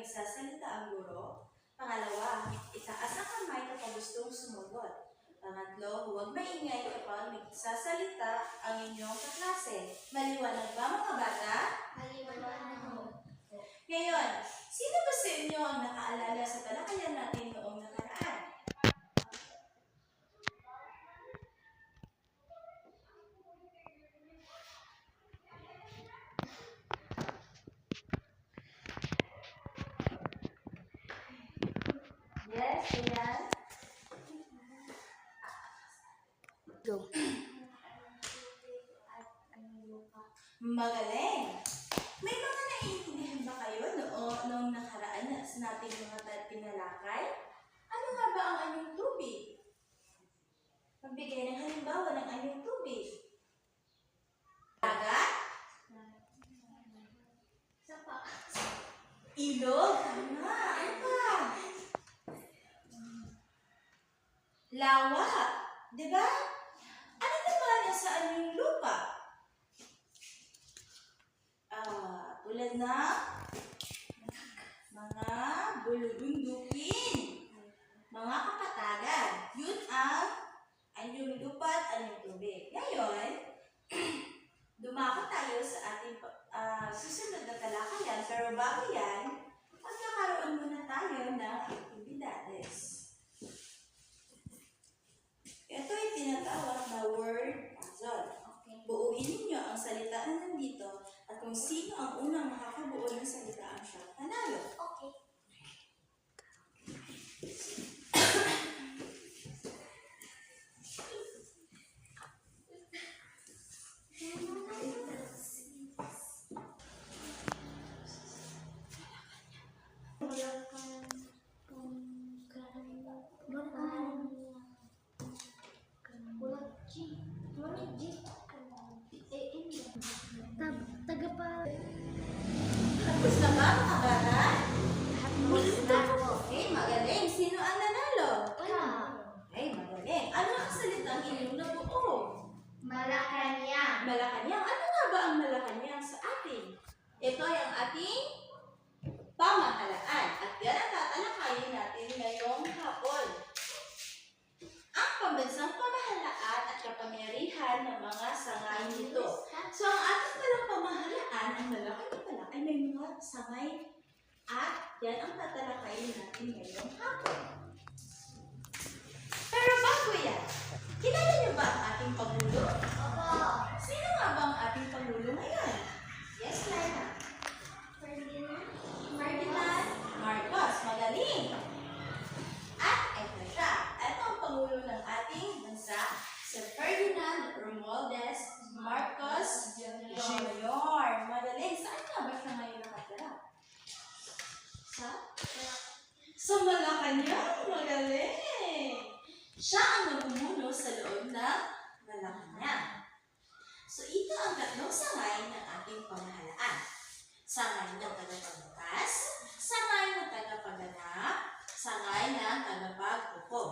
nagsasalita ang guro. Pangalawa, itaas ang kamay kapag gustong sumagot. Pangatlo, huwag maingay kapag nagsasalita ang inyong kaklase. Maliwanag ba mga bata? Maliwanag. Ngayon, sino ba sa inyo ang nakaalala sa talakayan natin noong nakaraan? Yes, ayan. Go. Magaling! May mga naiintindihan ba kayo noong nakaraan na nating mga tinalakay? Ano nga ba ang anyong tubig? Magbigay ng halimbawa ng anyong tubig. Dagat? Sapa. Ilog? Tama! Ano pa? Lawa? Diba? Ano naman ang sa anyong lupa? Tulad na mga bulubundukin, mga kapatagan. Yun ang anyong lupa at anyong tubig. Ngayon, dumako tayo sa ating susunod na talakayan. Pero bago yan, magkakaroon muna tayo ng aktibidades. Ito ay tinatawag na word puzzle. Buuin ninyo ang salita na nandito at kung sino ang unang makakabuo ng salita ang siya panalo. Okay. Tapos na ba mga bata? Okay, magaling. Sino ang nanalo? Okay, magaling. Ano ang salitang inyong nabuo? Malacanang. Malacanang. Ano nga ba ang Malacanang sa atin? Ito ay ang ating pamahalaan. At yan ang tatalakayin natin ngayong hapon. Ang pambansang pamahalaan at kapangyarihan ng mga sangay nito. So, ang ating palang pamahalaan, ang Malacanang pala, ay may mga sangay at yan ang tatalakayin natin ngayong hapon. Pero bago yan, kilala niyo ba ang ating Pangulo? Opo. Sino nga ba ang ating Pangulo ngayon? Yes, Laila. Ferdinand Marcos. Magaling! At ito siya. Ito ang Pangulo ng ating bansa, si Ferdinand Romualdez Marcos Jr. Magaling. Saan nga ba siya ngayon nakatira? Sa Malacanang. Magaling! Siya ang namumuno sa loob ng Malacanang. So, ito ang tatlong sangay ng ating pamahalaan. Sangay ng tagapagbukas, sangay ng tagapaganap, sangay ng tagapaghukom.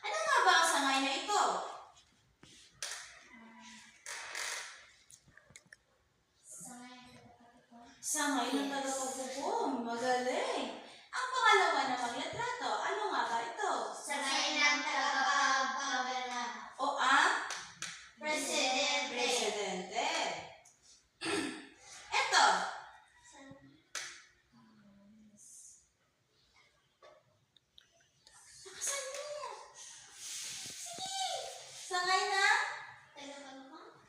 Ano nga ba ang sangay na ito? Sangay ng tagapaghukom. Magaling! Ang pangalawa na maglitrato, ano nga ba ito? Sangay ng tagapagpaganap. O ang Presidente. presidente. Ito. Nakasan mo. Sige. Sangay na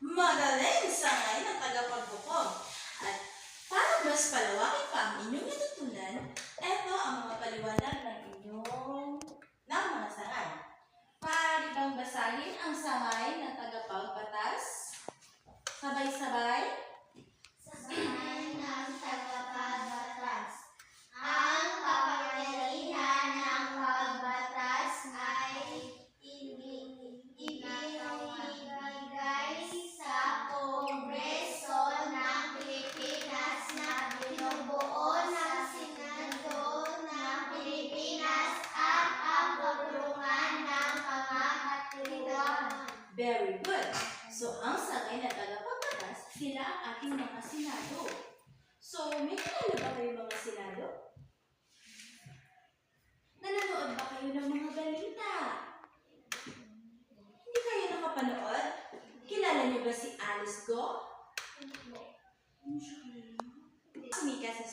magaling. Sangay ng tagapaghukom. At para mas palawakin pa ang inyong natutunan, ito ang mga paliwanag ng mga sangay. Maaari bang basahin ang sangay ng tagapagbatas? Sabay-sabay? Sangay ng tagapagbatas. Ang kapangyarihan ng pagbatas ay ibinibigay sa Kongreso ng Pilipinas na binubuo ng Senado ng Pilipinas at ang pagtulungan ng mga katiwang. Very good. So, ang sangay na tagapagbatas, sila ang ating mga senado. So, may kilala ba kayo mga senado?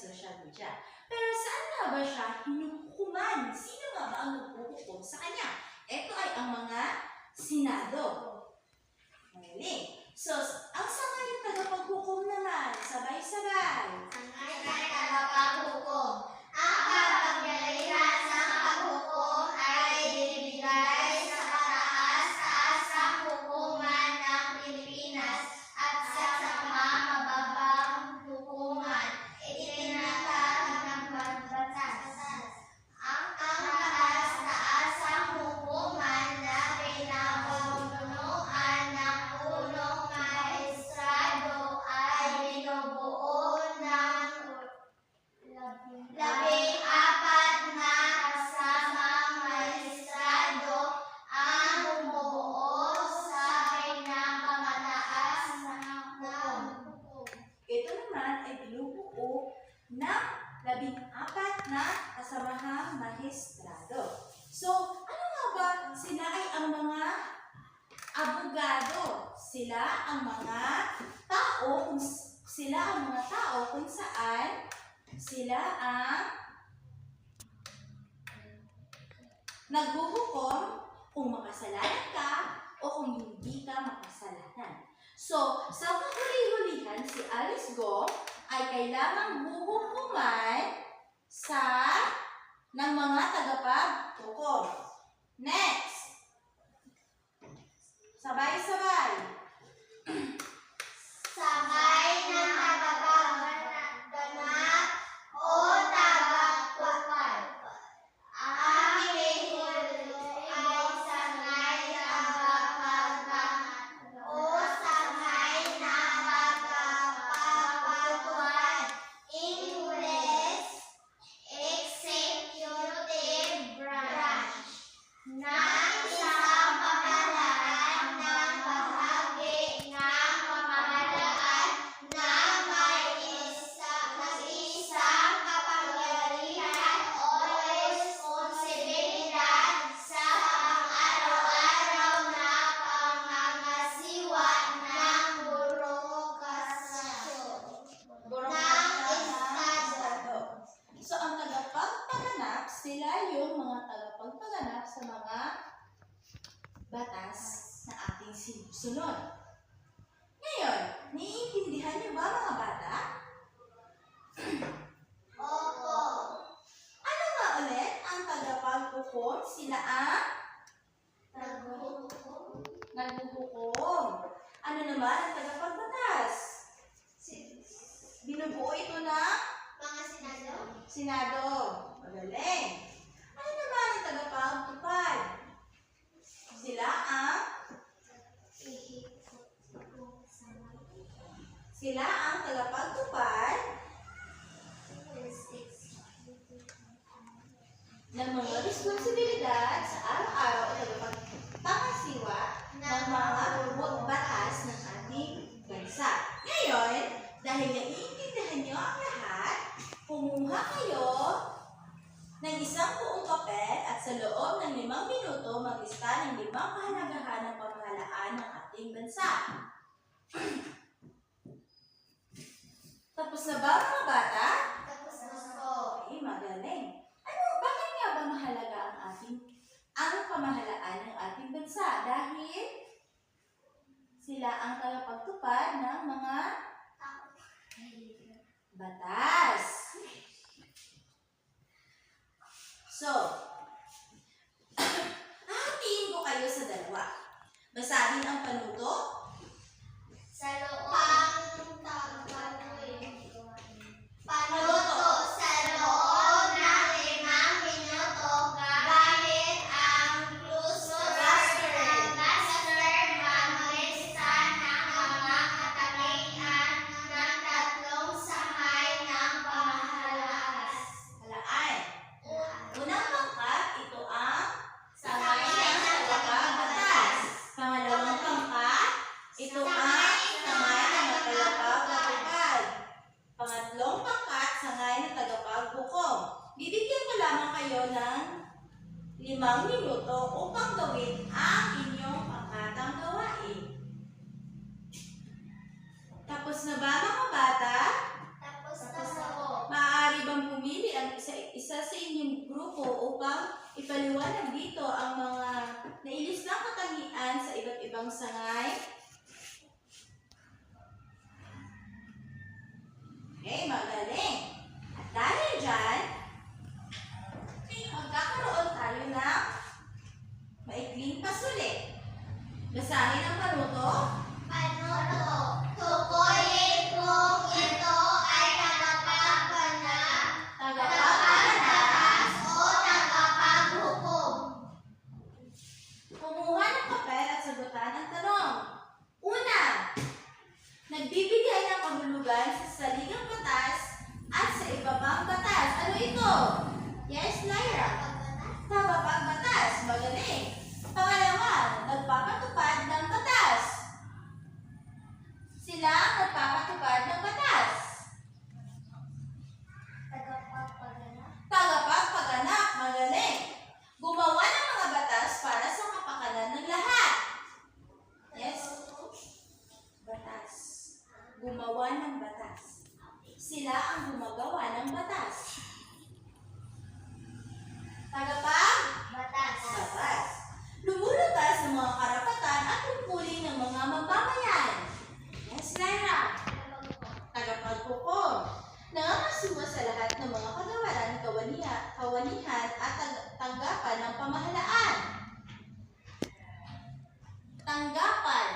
social media. Pero saan nga ba siya hinuhukuman? Sino nga ba ang naghuhukom sa kanya? Ito ay ang mga Senado. Magaling. So, ang sangay ng tagapaghukom naman, sabay-sabay. Sangay ng tagapaghukom. Ang kapangyarihan sa paghukom ay ibinigay sa kataas-taasang hukuman ng Pilipinas at sa mga mababang hukuman. Itinatag ng batas. Ang kataas-taasang hukuman na pinapamunuan ng punong maestrado ay binubuo ng 14 na kasamang maestrado ang bumubuo sa pinakamataas na hukom. Ito naman ay binubuo ng 14 na kasamahang maestrado. So, ano nga ba? Sila ay ang mga abogado. Sila ang mga tao kung saan sila ang naghuhukom kung makasalanan ka o kung hindi ka makasalanan. So, sa kahuli-hulihan, si Alice Go ay kailangang huhukuman ng mga tagapaghukom. Next! Sabay-sabay. Sangay ng tagapagganap o tagapagpapal. Ang huli ay sangay ng tagapagganap o sangay ng tagapagpapal. English, executive branch ng isang pamahalaan ng bahagi ng pamahalaan na may isang kapangyarihan o responsibilidad sa pang-araw-araw na pangangasiwa ng burokasyon ng Estado. So, ang tagapagpaganap, sila yung mga tagapagpaganap sa mga batas na ating sinusunod. Ngayon, naiintindihan niyo ba mga bata? Opo. Ano nga ulit ang tagapaghukom? Sila ang naghuhukom. Ano naman ang tagapagbatas? Binubuo ito ng Mga senado. Senado. Magaling. Ano naman ang tagapagtupad? Sila ang tagapagtupad ng mga responsibilidad sa araw-araw at tagapagpangasiwa ng mga batas ng ating bansa. Ngayon, dahil naiintindihan niyo ang lahat, kumuha kayo ng isang buong papel at sa loob ng 5 minuto maglista ng 5 kahalagahan ng pamahalaan ng ating bansa. Tapos na ba mga bata? Tapos na po. Okay, magaling. Bakit nga ba mahalaga ang pamahalaan ng ating bansa? Dahil sila ang tagapagtupad ng mga batas. So, hahatiin ko kayo sa dalawa. Basahin ang panuto. Sa loob panuto sa loob ng 5 minuto gamit ang Cluster maglista ng mga katangian ng 3 sangay ng pamahalaan. Halaan. Unang pangkat, ito ang sangay ng tagapagbatas. Pangalawang pangkat, ito ang sangay ng tagapagpatupad. Pangatlong pangkat, sangay ng tagapaghukom. Bibigyan ko lamang kayo ng 5 minuto upang gawin ang inyong pangkatang gawain. Tapos na ba mga bata? Tapos na po. Maaari bang pumili ang isa sa inyong grupo upang ipaliwanag dito ang mga nailis na katangian sa iba't ibang sangay? Okay, magaling. At dahil dyan, magkakaroon tayo ng maikling pasulit. Basahin ang panuto. Panuto, tukuyin kung ito ay tagapagbanag, tagapagtaas o tagapaghukom. Kumuha ng papel at sagutan ang tanong. Una, nagbibigay ng kahulugan sa saligang batas at sa ibabang batas. Ano ito? Yes, Lyra. Tagapagbatas. Magaling. Pangalawa, nagpapatupad ng batas. Sila ang nagpapatupad ng batas. Tagapagbanag. Tagapagpaganap. Magaling. Gumawa ng mga batas para sa kapakanan ng lahat. Yes? Batas. Gumawa ng batas. Sila ang gumagawa ng batas. Batas. Batas. Lumulutas ng mga karapatan at tungkulin ng mga mamamayan. Yes, Lyra. Tagapaghukom. Nangangasuha sa lahat ng mga kagawaran, kawanihan at tanggapan ng pamahalaan. Tanggapan.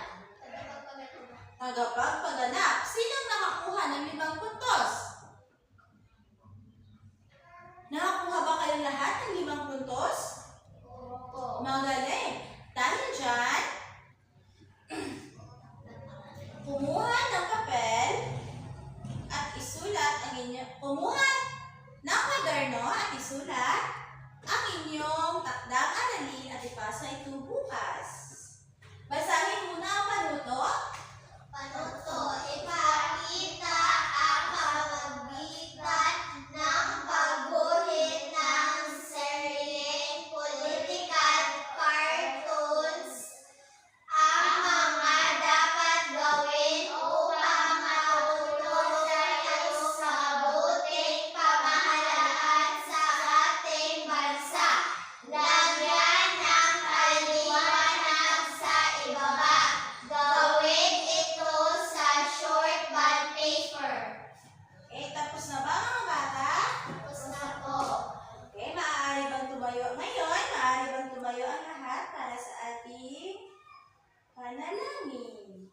Tagapagpaganap. Sinong nakakuha ng 5 puntos? Nakakuha ba kayong lahat ng 5 puntos? Opo. Magaling. Dahil dyan, kumuha ng papel at isulat ang inyong, kumuha ng kwaderno at isulat ang inyong takdang aralin at ipasa ito bukas. Basahin muna ang panuto. Panuto, ipakita ang pamagitan ng pagguhit ng sariling political cartoons. Ang mga dapat gawin upang matulong tayo sa mabuting pamahalaan sa ating bansa. Lagyan ng paliwanag sa ibaba. Gawin ito sa short bond paper. Tapos na ba mga bata? Tapos na po. Okay, maaari bang tumayo ngayon? Maaari bang tumayo ang lahat para sa ating panalangin?